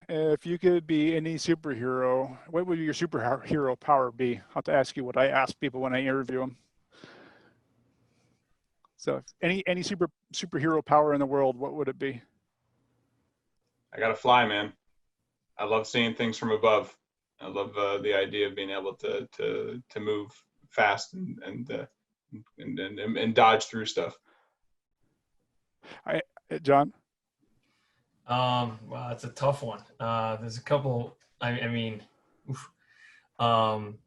If you could be any superhero, what would your superhero power be? I'll have to ask you what I ask people when I interview them. So, if any superhero power in the world, what would it be? I gotta fly, man. I love seeing things from above. I love the idea of being able to move fast and dodge through stuff. I, John. Wow, it's a tough one. There's a couple. I mean, oof. um,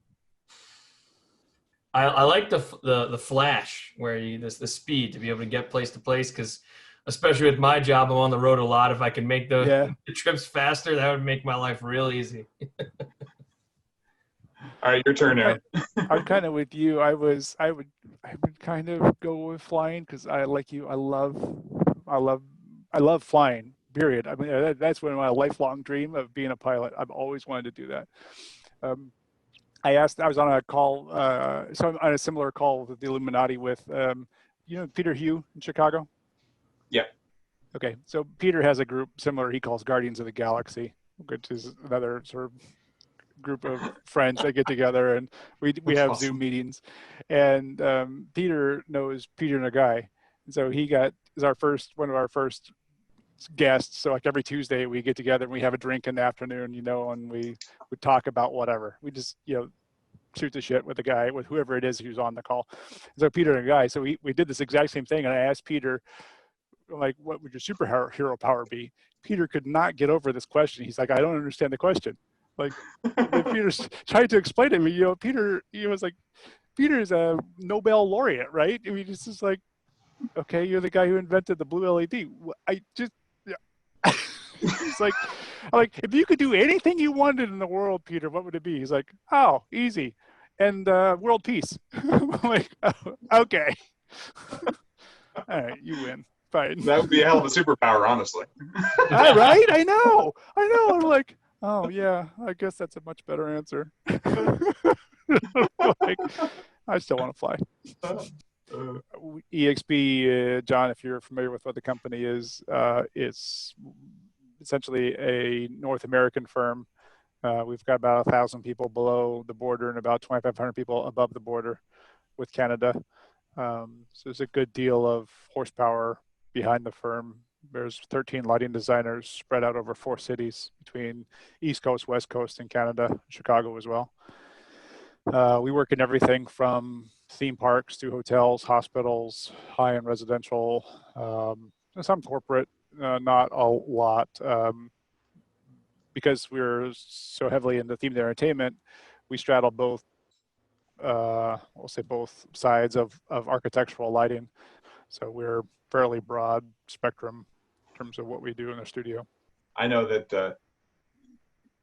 I like the flash where you the speed to be able to get place to place because especially with my job, I'm on the road a lot. If I can make Yeah. the trips faster, that would make my life real easy. All right, your turn now. I'm kind of with you. I would kind of go with flying because I like you. I love, I love flying. Period. I mean, that's been my lifelong dream of being a pilot. I've always wanted to do that. Um, I was on a call, so I'm on a similar call with the Illuminati with, Peter Hugh in Chicago. Yeah. Okay, so Peter has a group similar he calls Guardians of the Galaxy, which is another sort of group of friends that get together and we have Awesome. Zoom meetings. And Peter knows Peter Nagai, and so he is one of our first guests. So like every Tuesday we get together and we have a drink in the afternoon, and we would talk about whatever. We just shoot the shit with the guy, with whoever it is who's on the call. So Peter Nagai, so we did this exact same thing, and I asked Peter, like, what would your superhero power be? Peter could not get over this question. He's like, I don't understand the question. Like, Peter's trying to explain to me, Peter, he was like, Peter is a Nobel laureate, right? I mean, it's just like, okay, you're the guy who invented the blue LED. I just, yeah. He's like, if you could do anything you wanted in the world, Peter, what would it be? He's like, oh, easy. And world peace. I'm like, oh, okay. All right, you win. Fine. That would be a hell of a superpower, honestly. Right? I know. I'm like, oh yeah, I guess that's a much better answer. Like, I still want to fly. EXP, John, if you're familiar with what the company is, it's essentially a North American firm. We've got about 1,000 people below the border and about 2,500 people above the border with Canada. So there's a good deal of horsepower behind the firm. There's 13 lighting designers spread out over 4 cities between East Coast, West Coast, and Canada, Chicago as well. We work in everything from theme parks to hotels, hospitals, high-end residential, some corporate, not a lot. Because we're so heavily into themed entertainment, we straddle both, we'll say both sides of architectural lighting. So we're fairly broad spectrum in terms of what we do in the studio. I know that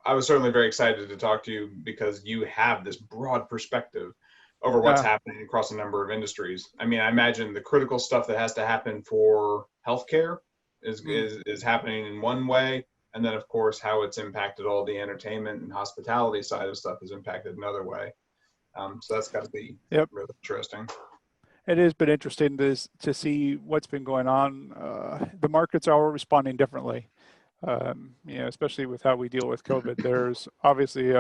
I was certainly very excited to talk to you because you have this broad perspective over what's happening across a number of industries. I mean, I imagine the critical stuff that has to happen for healthcare is happening in one way. And then, of course, how it's impacted all the entertainment and hospitality side of stuff is impacted another way. So that's got to be really interesting. It has been interesting to see what's been going on. The markets are all responding differently, especially with how we deal with COVID. There's obviously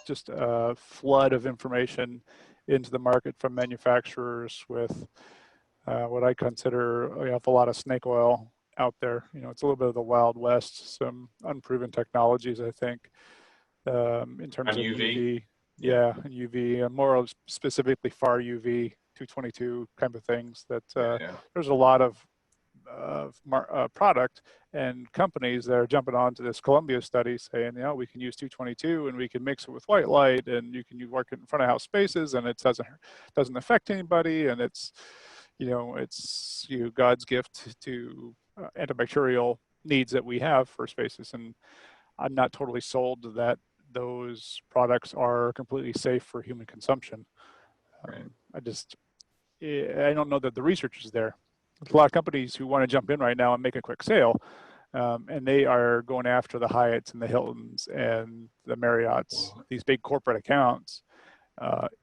just a flood of information into the market from manufacturers with what I consider a lot of snake oil out there. It's a little bit of the Wild West, some unproven technologies, I think, in terms of UV. Yeah, and UV, and more of specifically far UV, 222 kind of things that there's a lot of product and companies that are jumping onto this Columbia study saying, we can use 222 and we can mix it with white light and you can work in front of house spaces and it doesn't affect anybody, and it's God's gift to antibacterial needs that we have for spaces. And I'm not totally sold that those products are completely safe for human consumption. Right. I don't know that the research is there. There's a lot of companies who want to jump in right now and make a quick sale, and they are going after the Hyatts and the Hiltons and the Marriotts, these big corporate accounts,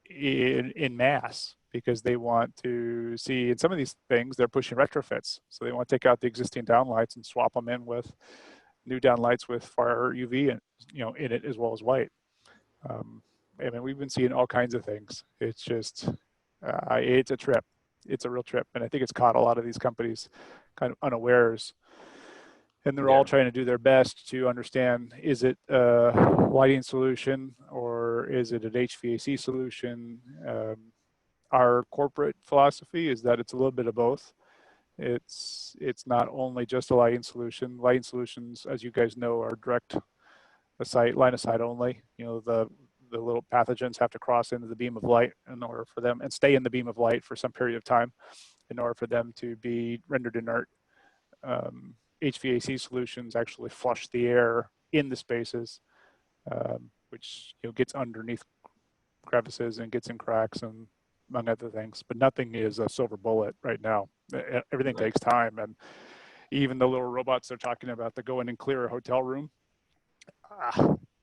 in mass, because they want to see, in some of these things, they're pushing retrofits. So they want to take out the existing downlights and swap them in with new down lights with far UV and in it as well as white. I mean, we've been seeing all kinds of things. It's just it's a trip. It's a real trip, and I think it's caught a lot of these companies kind of unawares, and they're all trying to do their best to understand: is it a lighting solution or is it an HVAC solution? Our corporate philosophy is that it's a little bit of both. It's not only just a lighting solution. Lighting solutions, as you guys know, are direct line of sight only. The little pathogens have to cross into the beam of light in order for them and stay in the beam of light for some period of time in order for them to be rendered inert. HVAC solutions actually flush the air in the spaces, which gets underneath crevices and gets in cracks and among other things. But nothing is a silver bullet right now. Everything takes time, and even the little robots they're talking about that go in and clear a hotel room,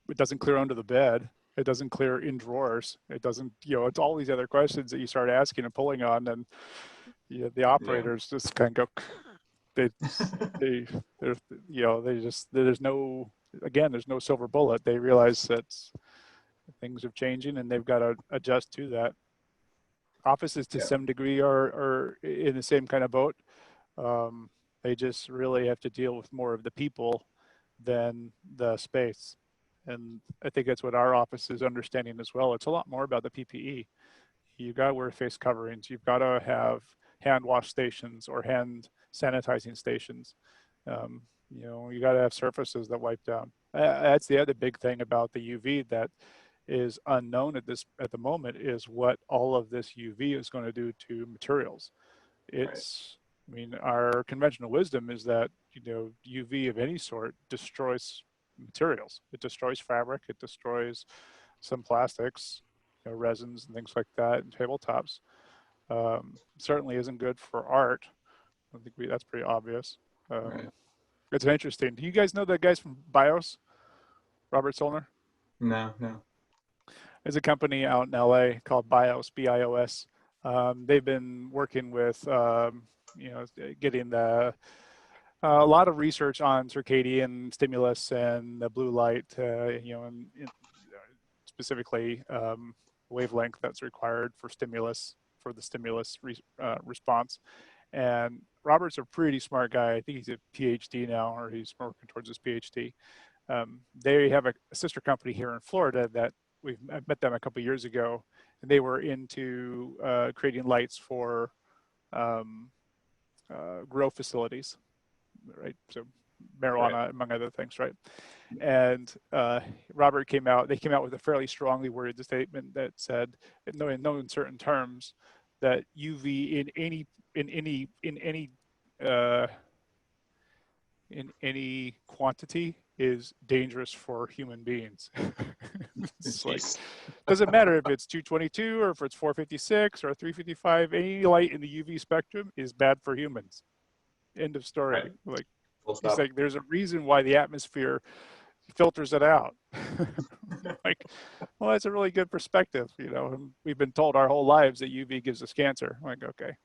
it doesn't clear under the bed. It doesn't clear in drawers. It doesn't, it's all these other questions that you start asking and pulling on, and the operators just kind of go, there's no silver bullet. They realize that things are changing and they've got to adjust to that. Offices to some degree are in the same kind of boat. They just really have to deal with more of the people than the space. And I think that's what our office is understanding as well. It's a lot more about the PPE. You got to wear face coverings. You've got to have hand wash stations or hand sanitizing stations. You got to have surfaces that wipe down. That's the other big thing about the UV that is unknown at the moment is what all of this UV is going to do to materials. I mean, our conventional wisdom is that UV of any sort destroys materials. It destroys fabric. It destroys some plastics, resins and things like that, and tabletops. Certainly isn't good for art. I think that's pretty obvious. It's interesting. Do you guys know the guys from BIOS? Robert Solner? No. There's a company out in LA called BIOS, BIOS. They've been working with, getting a lot of research on circadian stimulus and the blue light, and specifically wavelength that's required for the stimulus response. And Robert's a pretty smart guy. I think he's a PhD now, or he's working towards his PhD. They have a sister company here in Florida that I met them a couple of years ago, and they were into creating lights for grow facilities, right? So marijuana, among other things, right? And Robert they came out with a fairly strongly worded statement that said, in no uncertain terms, that UV in any quantity is dangerous for human beings. It's like, doesn't matter if it's 222 or if it's 456 or 355, any light in the UV spectrum is bad for humans. End of story. Like, he's like, there's a reason why the atmosphere filters it out. Like, well, that's a really good perspective. We've been told our whole lives that UV gives us cancer. I'm like, okay.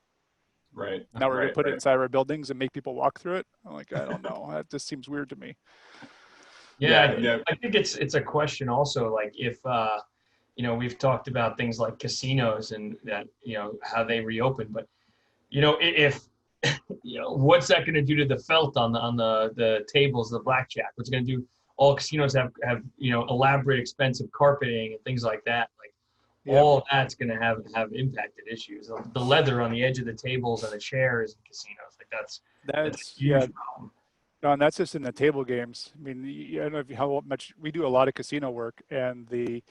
Right. Now we're going to put it inside our buildings and make people walk through it. I'm like, I don't know. That just seems weird to me. I think it's a question also, like if, we've talked about things like casinos and that, how they reopen, but, if, what's that going to do to the felt on the tables, the blackjack? What's it going to do? All casinos have, elaborate, expensive carpeting and things like that. Like, all of that's going to have impacted issues. The leather on the edge of the tables and the chairs in casinos, like that's a huge problem. No, and that's just in the table games. I mean, I don't know how much we do a lot of casino work, and the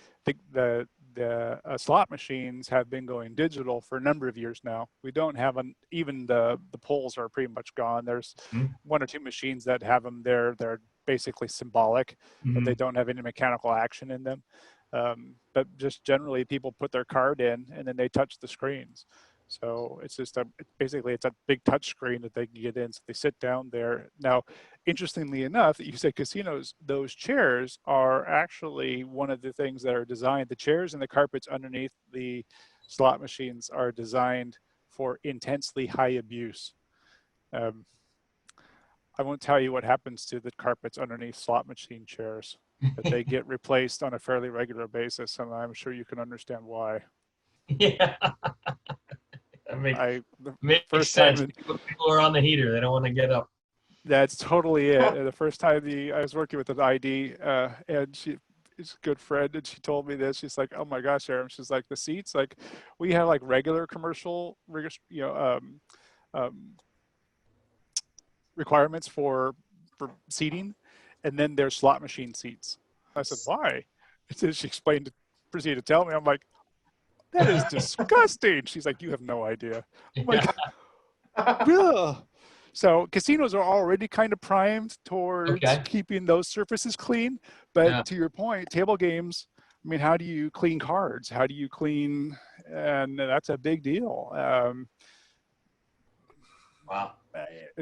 slot machines have been going digital for a number of years now. We don't have even the polls are pretty much gone. There's one or two machines that have them there. They're basically symbolic, but they don't have any mechanical action in them. But just generally, people put their card in and then they touch the screens. So it's just basically it's a big touch screen that they can get in. So they sit down there. Now, interestingly enough, you said casinos, those chairs are actually one of the things that are designed. The chairs and the carpets underneath the slot machines are designed for intensely high abuse. I won't tell you what happens to the carpets underneath slot machine chairs, but they get replaced on a fairly regular basis, and I'm sure you can understand why. Yeah, that The makes first sense. time, People are on the heater; they don't want to get up. that's totally it. The first time I was working with an ID, and she's a good friend, and she told me this. She's like, "Oh my gosh, Aram," she's like, "the seats, like, we have like regular commercial, um, requirements for seating, and then there's slot machine seats." I said, "Why?" And so she proceeded to tell me. I'm like, "That is disgusting." She's like, "You have no idea." I'm like, "Ugh." So casinos are already kind of primed towards keeping those surfaces clean. But to your point, table games, I mean, how do you clean cards? How do you clean? And that's a big deal. Wow.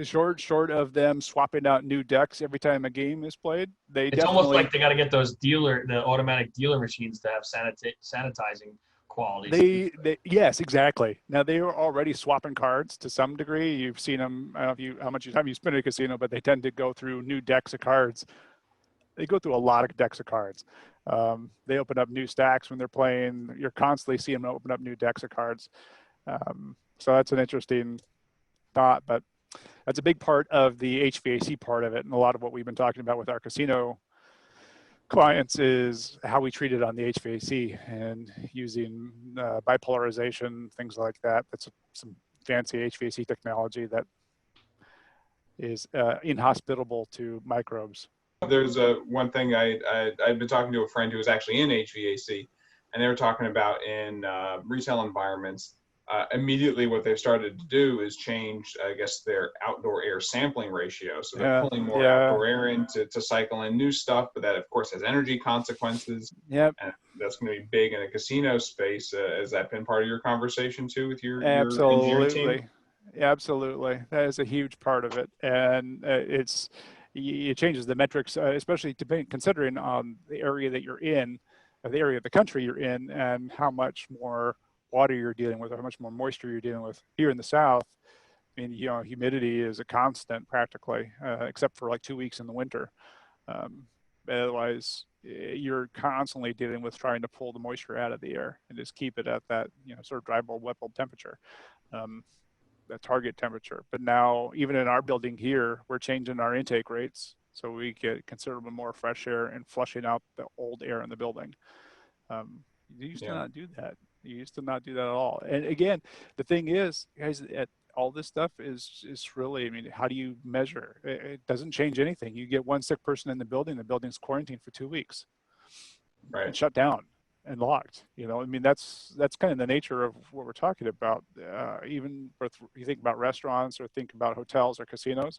Short of them swapping out new decks every time a game is played, it's almost like they got to get those the automatic dealer machines to have sanitizing qualities. Yes, exactly. Now they are already swapping cards to some degree. You've seen them. I don't know how much time you spend at a casino, but they tend to go through new decks of cards. They go through a lot of decks of cards. They open up new stacks when they're playing. You're constantly seeing them open up new decks of cards. So that's an interesting thought, but that's a big part of the HVAC part of it. And a lot of what we've been talking about with our casino clients is how we treat it on the HVAC and using bipolarization, things like that. That's some fancy HVAC technology that is inhospitable to microbes. There's one thing I've been talking to a friend who was actually in HVAC, and they were talking about in retail environments. Immediately what they've started to do is change, I guess, their outdoor air sampling ratio. So they're pulling more outdoor air in to cycle in new stuff, but that, of course, has energy consequences. Yep. And that's going to be big in a casino space. Has that been part of your conversation, too, with your engineering team? Absolutely. That is a huge part of it. And it changes the metrics, especially considering on the area that you're in, the area of the country you're in, and how much more water you're dealing with, or how much more moisture you're dealing with. Here in the South, I mean, humidity is a constant practically, except for like 2 weeks in the winter. Otherwise, you're constantly dealing with trying to pull the moisture out of the air and just keep it at that, sort of dry bulb, wet bulb temperature, the target temperature. But now, even in our building here, we're changing our intake rates so we get considerably more fresh air and flushing out the old air in the building. You used to not do that. You used to not do that at all. And again, the thing is, guys, all this stuff is really, I mean, how do you measure? It doesn't change anything. You get one sick person in the building's quarantined for 2 weeks. Right. And shut down and locked. I mean, that's kind of the nature of what we're talking about. Even if you think about restaurants or think about hotels or casinos,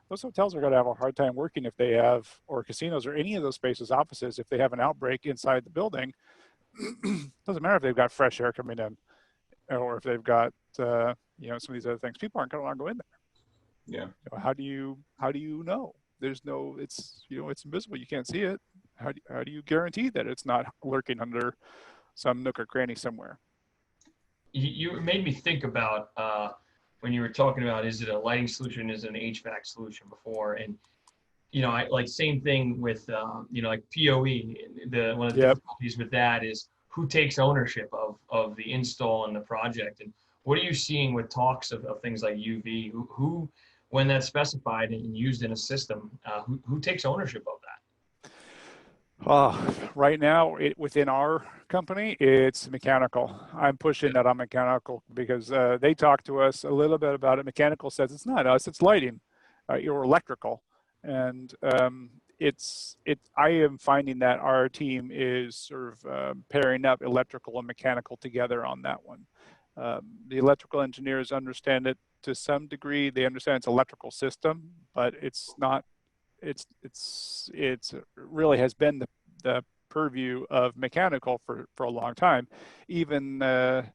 those hotels are going to have a hard time working if they have, or casinos or any of those spaces, offices, if they have an outbreak inside the building. Doesn't matter if they've got fresh air coming in or if they've got some of these other things. People aren't going to want to go in there. Yeah. How do you know? There's no, it's invisible. You can't see it. How do you guarantee that it's not lurking under some nook or cranny somewhere? You made me think about when you were talking about, is it a lighting solution, is it an HVAC solution before? And I like same thing with like POE. One of the difficulties with that is who takes ownership of the install and the project. And what are you seeing with talks of things like UV? Who when that's specified and used in a system, who takes ownership of that? Right now, within our company, it's mechanical. I'm pushing that on mechanical because they talk to us a little bit about it. Mechanical says it's not us, it's lighting, or electrical. And I am finding that our team is sort of pairing up electrical and mechanical together on that one. The electrical engineers understand it to some degree. They understand it's electrical system, but it's not. It's really has been the purview of mechanical for a long time. Even the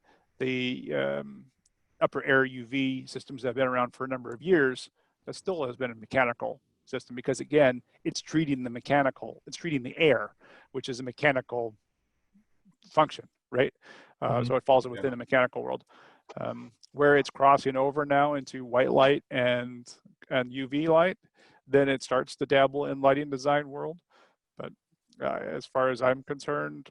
upper air UV systems that have been around for a number of years, that still has been a mechanical system because, again, it's treating the air, which is a mechanical function, right? So it falls within the mechanical world. Where it's crossing over now into white light and UV light, then it starts to dabble in lighting design world. But as far as I'm concerned,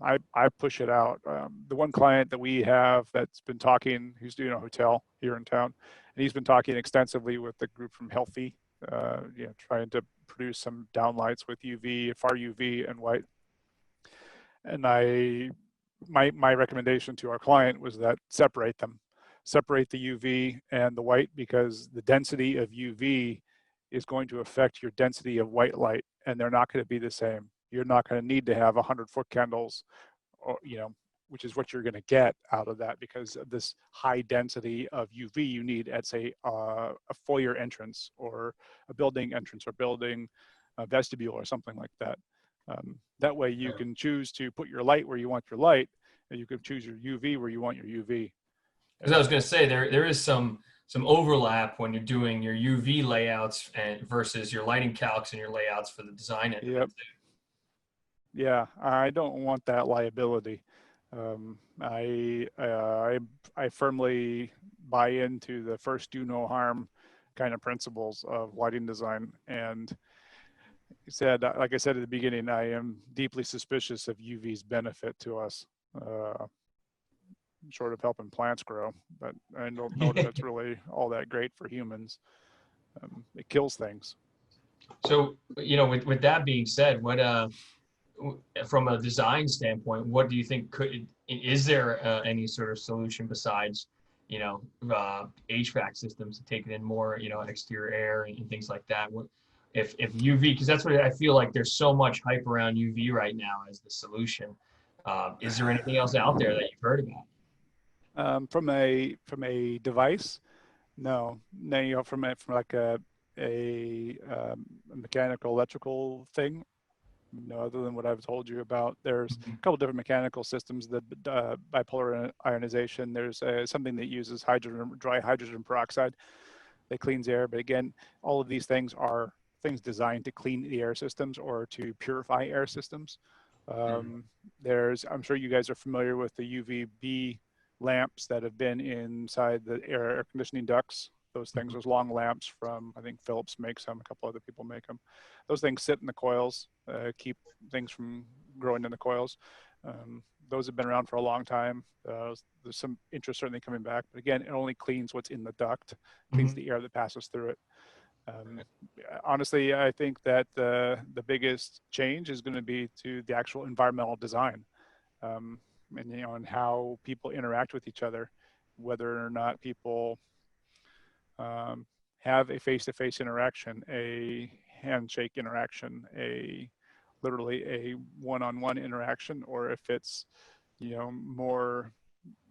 I push it out. The one client that we have that's been talking, who's doing a hotel here in town, and he's been talking extensively with the group from Healthy, trying to produce some downlights with UV, far UV and white. And my recommendation to our client was that separate them, separate the UV and the white, because the density of UV is going to affect your density of white light, and they're not going to be the same. You're not going to need to have 100-foot candles, or which is what you're going to get out of that, because of this high density of UV you need at, say, a foyer entrance or a building entrance or building a vestibule or something like that. That way you can choose to put your light where you want your light, and you can choose your UV where you want your UV. Because I was going to say there is some overlap when you're doing your UV layouts versus your lighting calcs and your layouts for the design end. Yep. Yeah, I don't want that liability. I firmly buy into the first do no harm kind of principles of lighting design. And like I said at the beginning, I am deeply suspicious of UV's benefit to us, short of helping plants grow. But I don't know that it's really all that great for humans. It kills things. So, with that being said, what from a design standpoint, what do you think is there any sort of solution besides, HVAC systems to take in more, exterior air and things like that? If UV, because that's what I feel like there's so much hype around UV right now as the solution. Is there anything else out there that you've heard about? From a device, no, from like a mechanical electrical thing. No, other than what I've told you about. There's a couple different mechanical systems, the bipolar ionization. There's something that uses dry hydrogen peroxide that cleans air. But again, all of these things are things designed to clean the air systems or to purify air systems. I'm sure you guys are familiar with the UVB lamps that have been inside the air conditioning ducts. Those things, those long lamps from, I think Philips makes them, a couple other people make them. Those things sit in the coils, keep things from growing in the coils. Those have been around for a long time. There's some interest certainly coming back, but again, it only cleans what's in the duct, cleans the air that passes through it. Honestly, I think that the biggest change is going to be to the actual environmental design, and how people interact with each other, whether or not people have a face-to-face interaction, a handshake interaction, literally a one-on-one interaction, or if it's, more,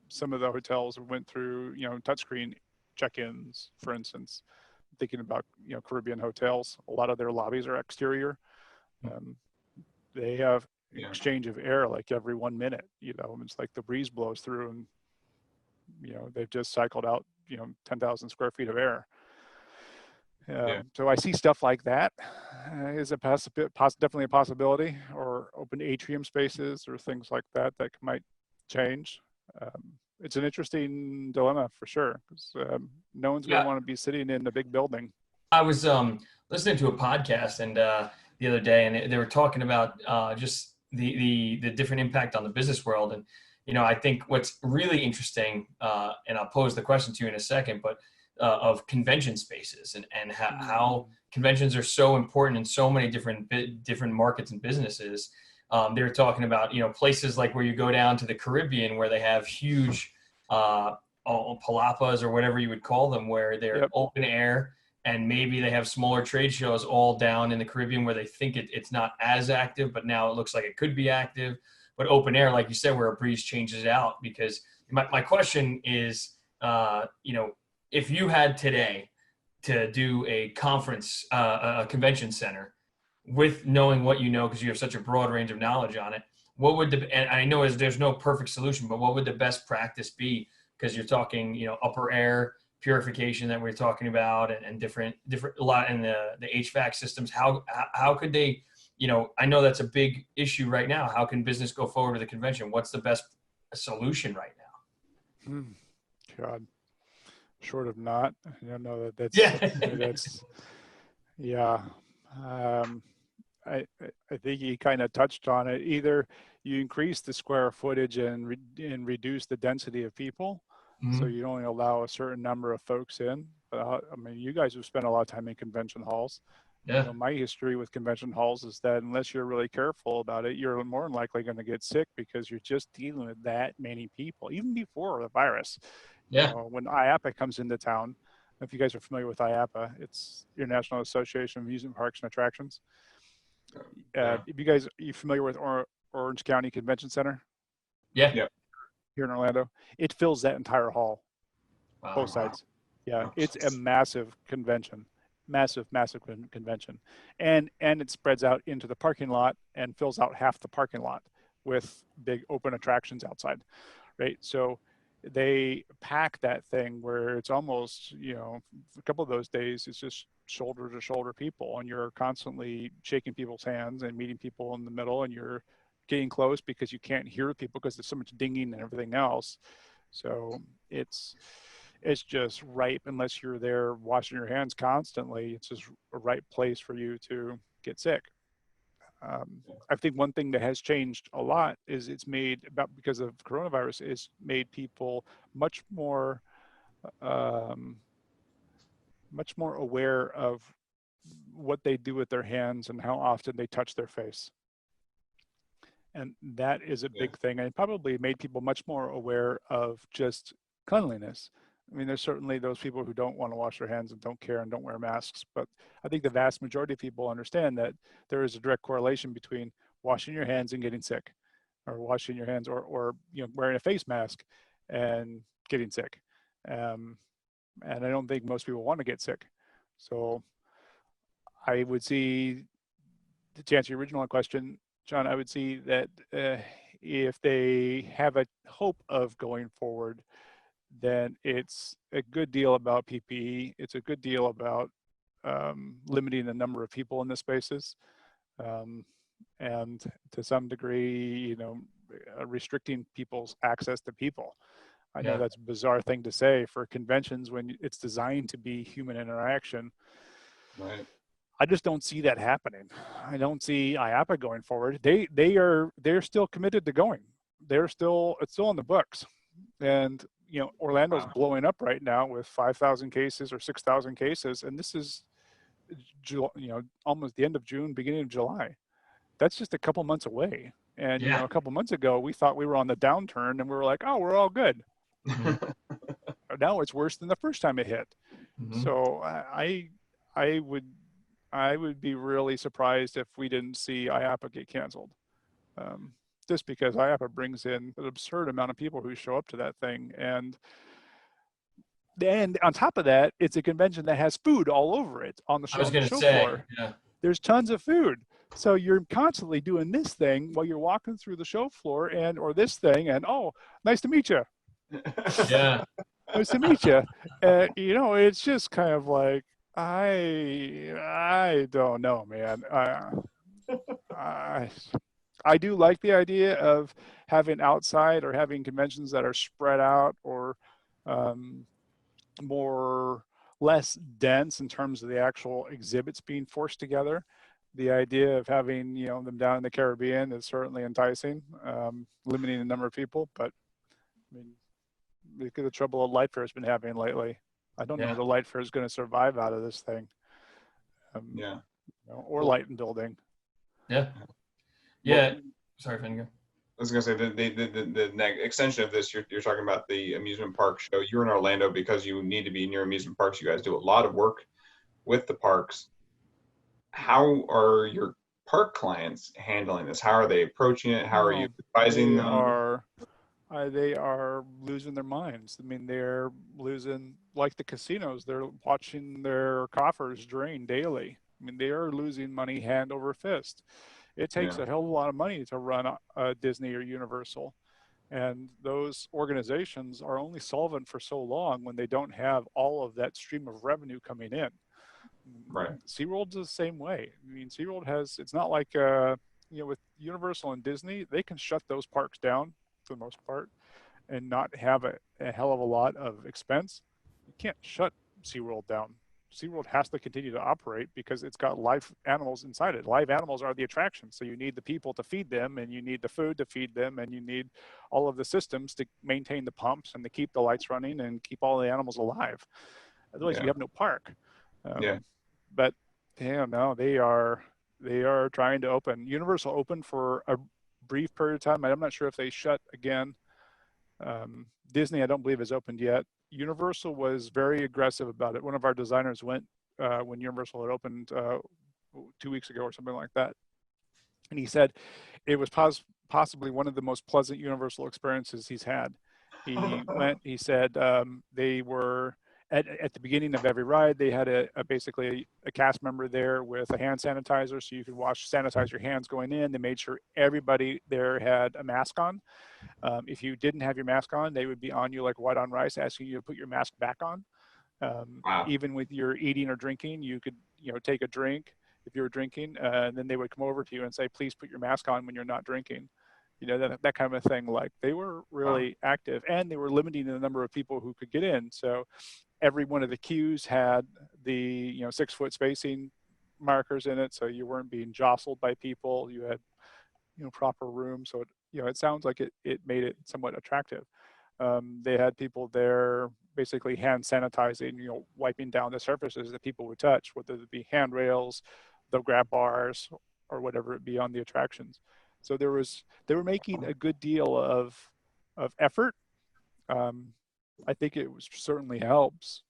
some of the hotels went through, touchscreen check-ins, for instance. Thinking about, Caribbean hotels, a lot of their lobbies are exterior. They have exchange of air like every 1 minute, it's like the breeze blows through and, they've just cycled out, 10,000 square feet of air. So I see stuff like that is definitely a possibility, or open atrium spaces or things like that might change. It's an interesting dilemma for sure, because no one's going to want to be sitting in a big building. I was listening to a podcast and the other day, and they were talking about just the different impact on the business world. And I think what's really interesting, and I'll pose the question to you in a second, but of convention spaces and how conventions are so important in so many different markets and businesses. They were talking about, places like where you go down to the Caribbean where they have huge palapas or whatever you would call them, where they're open air, and maybe they have smaller trade shows all down in the Caribbean where they think it's not as active, but now it looks like it could be active. But open air, like you said, where a breeze changes out. Because my question is, if you had today to do a conference, a convention center, with knowing what you know, because you have such a broad range of knowledge on it, and I know there's no perfect solution, but what would the best practice be? Because you're talking, upper air purification that we're talking about, and different a lot in the HVAC systems. How could they, I know that's a big issue right now. How can business go forward with a convention? What's the best solution right now? God, short of not, that's Yeah. Um, I think you kind of touched on it. Either you increase the square footage and reduce the density of people, so Mm-hmm. you only allow a certain number of folks in. I mean, you guys have spent a lot of time in convention halls. You Yeah. know, my history with convention halls is that unless you're really careful about it, you're more than likely going to get sick because you're just dealing with that many people, even before the virus. You Yeah. know, when IAPA comes into town, if you guys are familiar with IAPA, it's International Association of Amusement Parks and Attractions. Yeah. If you guys, are you familiar with Orange County Convention Center Yeah. Yep. here in Orlando? It fills that entire hall, both Wow. Wow. sides. Yeah, Oh, it's a massive convention, massive, massive convention, and it spreads out into the parking lot and fills out half the parking lot with big open attractions outside, right? So they pack that thing where it's almost, you know, a couple of those days it's just shoulder to shoulder people, and you're constantly shaking people's hands and meeting people in the middle, and you're getting close because you can't hear people because there's so much dinging and everything else. So it's it's just ripe unless you're there washing your hands constantly. It's just a ripe place for you to get sick. I think one thing that has changed a lot is it's made about because of coronavirus is made people much more um, much more aware of what they do with their hands and how often they touch their face. And that is a Yeah. big thing. And it probably made people much more aware of just cleanliness. I mean, there's certainly those people who don't want to wash their hands and don't care and don't wear masks. But I think the vast majority of people understand that there is a direct correlation between washing your hands and getting sick, or washing your hands, or you know, wearing a face mask and getting sick. Um, and I don't think most people want to get sick. So I would see, to answer your original question, John, I would see that if they have a hope of going forward, then it's a good deal about PPE. It's a good deal about limiting the number of people in the spaces, um, and to some degree, you know, restricting people's access to people. I know Yeah. that's a bizarre thing to say for conventions when it's designed to be human interaction. Right. I just don't see that happening. I don't see IAPA going forward. They're still committed to going. It's still on the books. And you know, Orlando's Wow. blowing up right now with 5,000 cases or 6,000 cases, and this is you know, almost the end of June, beginning of July. That's just a couple months away. And you Yeah. know, a couple months ago we thought we were on the downturn and we were like, oh, we're all good. Mm-hmm. Now it's worse than the first time it hit. Mm-hmm. So I would be really surprised if we didn't see IAPA get canceled. Um, just because IAPA brings in an absurd amount of people who show up to that thing. And on top of that, it's a convention that has food all over it on I was the gonna show say, floor. yeah. There's tons of food. So you're constantly doing this thing while you're walking through the show floor or this thing. And, oh, nice to meet you. Yeah. Nice to meet you. You know, it's just kind of like, I don't know, man. I I do like the idea of having outside or having conventions that are spread out or um, more less dense in terms of the actual exhibits being forced together. The idea of having, you know, them down in the Caribbean is certainly enticing, limiting the number of people. But I mean, look at the trouble a light fair has been having lately. I don't know Yeah. the light fair is going to survive out of this thing, Yeah. you know, or Well, light and building. Yeah. well, Yeah. Sorry, Finger. I was gonna say the next extension of this, you're talking about the amusement park show. You're in Orlando because you need to be near amusement parks. You guys do a lot of work with the parks. How are your park clients handling this? How are they approaching it? How are you Oh, advising them? they are losing their minds. I mean, they're losing, like the casinos, they're watching their coffers drain daily. I mean, they are losing money hand over fist. It takes Yeah. a hell of a lot of money to run a Disney or Universal. And those organizations are only solvent for so long when they don't have all of that stream of revenue coming in. Right. SeaWorld's the same way. I mean, SeaWorld has, it's not like, you know, with Universal and Disney, they can shut those parks down for the most part and not have a hell of a lot of expense. You can't shut SeaWorld down. SeaWorld has to continue to operate because it's got live animals inside it. Live animals are the attraction. So you need the people to feed them, and you need the food to feed them, and you need all of the systems to maintain the pumps and to keep the lights running and keep all the animals alive. Otherwise, you have no park. But no, they are trying to open. Universal opened for a brief period of time. I'm not sure if they shut again. Disney, I don't believe, has opened yet. Universal was very aggressive about it. One of our designers went when Universal had opened 2 weeks ago or something like that. And he said it was possibly one of the most pleasant Universal experiences he's had. He went, he said they were, at the beginning of every ride, they had basically a cast member there with a hand sanitizer so you could sanitize your hands going in. They made sure everybody there had a mask on. If you didn't have your mask on, they would be on you like white on rice, asking you to put your mask back on. Even with your eating or drinking, you could, take a drink if you were drinking, and then they would come over to you and say, please put your mask on when you're not drinking. That kind of thing. Like, they were really active, and they were limiting the number of people who could get in. So every one of the queues had the 6-foot spacing markers in it, so you weren't being jostled by people. You had proper room. So it sounds like it made it somewhat attractive. They had people there basically hand sanitizing, wiping down the surfaces that people would touch, whether it be handrails, the grab bars, or whatever it be on the attractions. So they were making a good deal of effort. I think it certainly helps,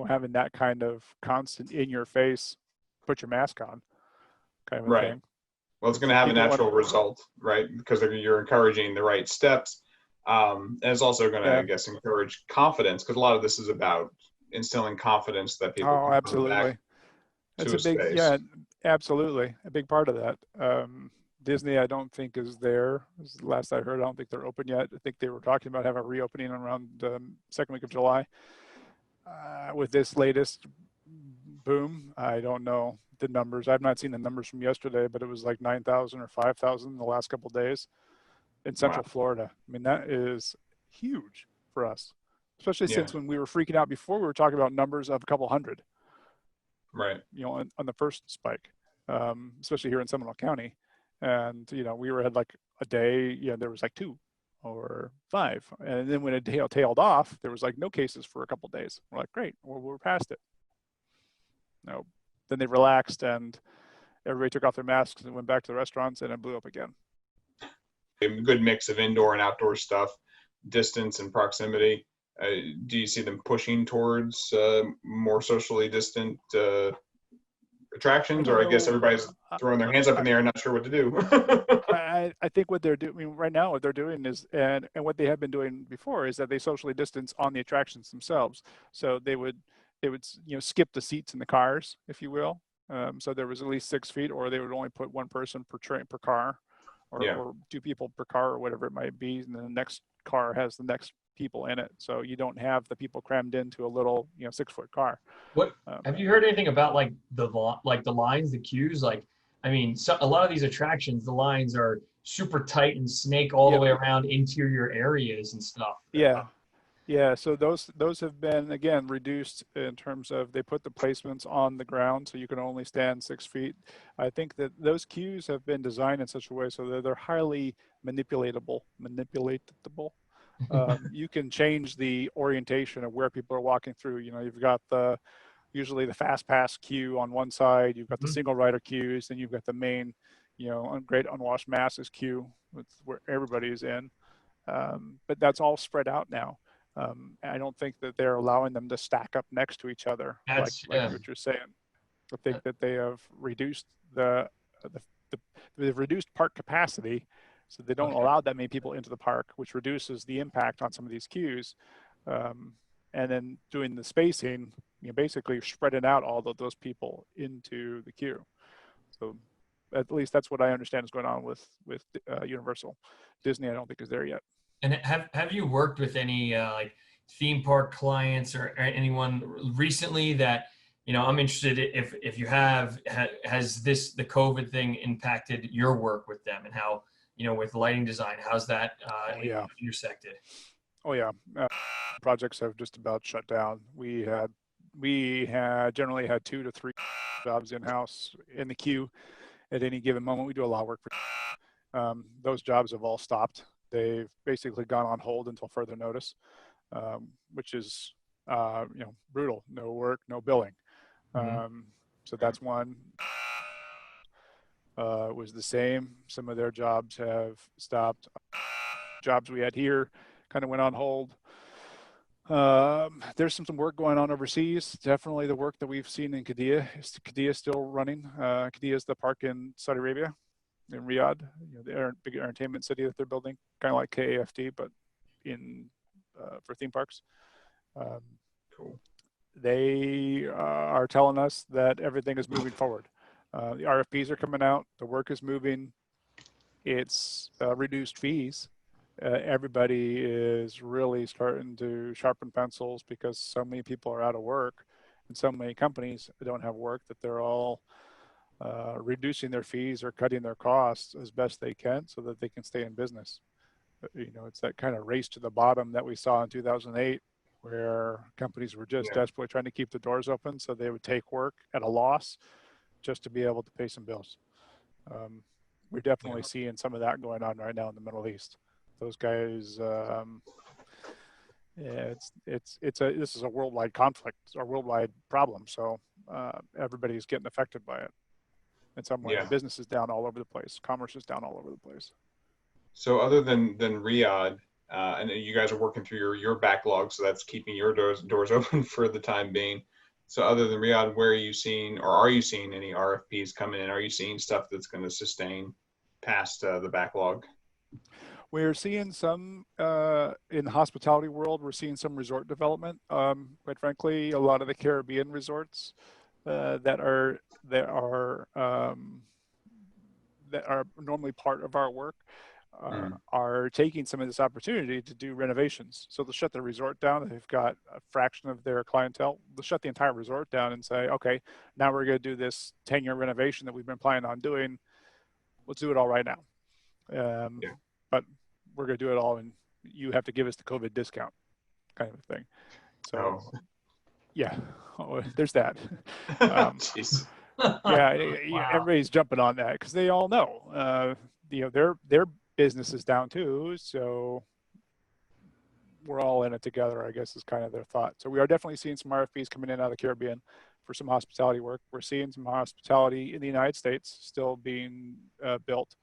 having that kind of constant in your face, put your mask on kind of a thing. Well, it's going to have a natural result, right? Because you're encouraging the right steps. And it's also going to, I guess, encourage confidence, because a lot of this is about instilling confidence that people can absolutely. come back to a space. Yeah, absolutely. A big part of that. Disney, I don't think, is there. Last I heard, I don't think they're open yet. I think they were talking about having a reopening around second week of July. With this latest boom, I don't know the numbers. I've not seen the numbers from yesterday, but it was like 9,000 or 5,000 in the last couple of days in Central Florida. I mean, that is huge for us, especially since when we were freaking out before, we were talking about numbers of a couple hundred. Right. On the first spike, especially here in Seminole County. And, we had like a day, there was like 2 or 5. And then when it tailed off, there was like no cases for a couple of days. We're like, great, we're past it. No. Then they relaxed and everybody took off their masks and went back to the restaurants, and it blew up again. A good mix of indoor and outdoor stuff, distance and proximity. Do you see them pushing towards more socially distant attractions, or I guess everybody's throwing their hands up in the air and not sure what to do? I think what they're doing right now, what they're doing is, and what they have been doing before, is that they socially distance on the attractions themselves. So they would skip the seats in the cars, if you will. So there was at least 6 feet, or they would only put one person per car, or 2 people per car, or whatever it might be, and then the next car has the next people in it, so you don't have the people crammed into a little 6-foot car. What have you heard anything about the lines, the queues? A lot of these attractions, the lines are super tight and snake all the way around interior areas and stuff. So those have been, again, reduced in terms of, they put the placements on the ground so you can only stand 6 feet. I think that those queues have been designed in such a way so that they're highly manipulatable. You can change the orientation of where people are walking through. You've got usually the fast pass queue on one side, you've got the single rider queues, then you've got the main, great unwashed masses queue, where everybody is in. But that's all spread out now. I don't think that they're allowing them to stack up next to each other, like what you're saying. I think that they have reduced they've reduced park capacity, so they don't allow that many people into the park, which reduces the impact on some of these queues. And then doing the spacing, basically spreading out all of those people into the queue. So at least that's what I understand is going on with Universal. Disney, I don't think, is there yet. And have you worked with any theme park clients or anyone recently that, I'm interested if you has the COVID thing impacted your work with them, and how, with lighting design, how's that intersected? Projects have just about shut down. We had we had generally had 2 to 3 jobs in-house in the queue at any given moment. We do a lot of work for those jobs have all stopped. They've basically gone on hold until further notice, which is brutal. No work, no billing. So that's one. Was the same. Some of their jobs have stopped. Jobs we had here kind of went on hold. There's some work going on overseas. Definitely the work that we've seen in Qiddiya. Qiddiya is still running. Qiddiya is the park in Saudi Arabia, in Riyadh. The big entertainment city that they're building, kind of like KAFD, but for theme parks. Cool. They are telling us that everything is moving forward. The RFPs are coming out. The work is moving. It's reduced fees. Everybody is really starting to sharpen pencils because so many people are out of work and so many companies don't have work that they're all reducing their fees or cutting their costs as best they can so that they can stay in business. It's that kind of race to the bottom that we saw in 2008 where companies were just desperately trying to keep the doors open so they would take work at a loss just to be able to pay some bills. We're definitely seeing some of that going on right now in the Middle East. Those guys, this is a worldwide conflict or worldwide problem. So everybody's getting affected by it in some way. Business is down all over the place. Commerce is down all over the place. So other than Riyadh, and you guys are working through your backlog, so that's keeping your doors open for the time being. So other than Riyadh, where are you seeing any RFPs coming in? Are you seeing stuff that's going to sustain past the backlog? We're seeing some in the hospitality world. We're seeing some resort development. Quite frankly, a lot of the Caribbean resorts that are normally part of our work are taking some of this opportunity to do renovations. So they'll shut the resort down. They've got a fraction of their clientele. They'll shut the entire resort down and say, okay, now we're going to do this 10-year renovation that we've been planning on doing. Let's do it all right now. But we're going to do it all and you have to give us the COVID discount kind of thing. So there's that. Jeez. Everybody's jumping on that because they all know, their business is down too. So we're all in it together, I guess, is kind of their thought. So we are definitely seeing some RFPs coming in out of the Caribbean for some hospitality work. We're seeing some hospitality in the United States still being built.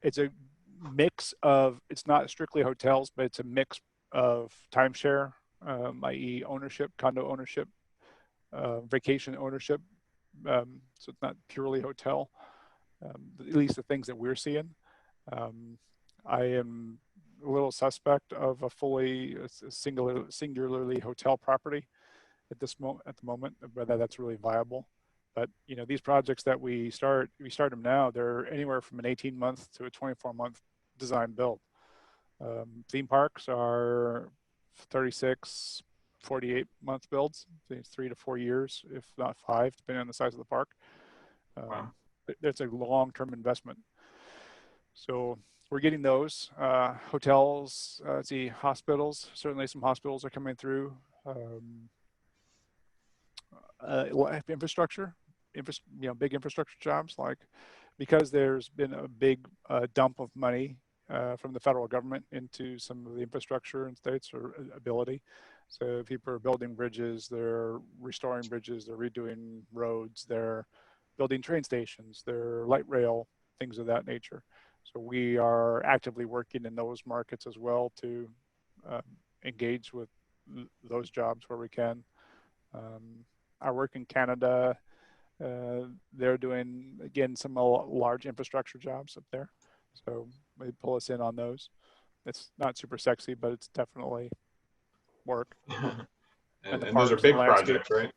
It's a mix of, it's not strictly hotels, but it's a mix of timeshare, i.e. ownership, condo ownership, vacation ownership. So it's not purely hotel, at least the things that we're seeing. I am a little suspect of a singularly hotel property at the moment, whether that's really viable. But these projects that we start them now, they're anywhere from an 18-month to a 24-month design build. Theme parks are 36, 48-month builds. I think it's 3 to 4 years, if not 5, depending on the size of the park. Wow. It's a long-term investment. So we're getting those. Hotels, hospitals. Certainly some hospitals are coming through. Infrastructure, big infrastructure jobs, because there's been a big dump of money from the federal government into some of the infrastructure in states or ability. So people are building bridges, they're restoring bridges, they're redoing roads, they're building train stations, they're light rail, things of that nature. So we are actively working in those markets as well to engage with those jobs where we can. Our work in Canada, they're doing, again, some large infrastructure jobs up there. So they pull us in on those. It's not super sexy, but it's definitely work. and those are big projects, right?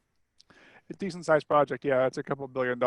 A decent sized project. Yeah, it's a couple $1 billion.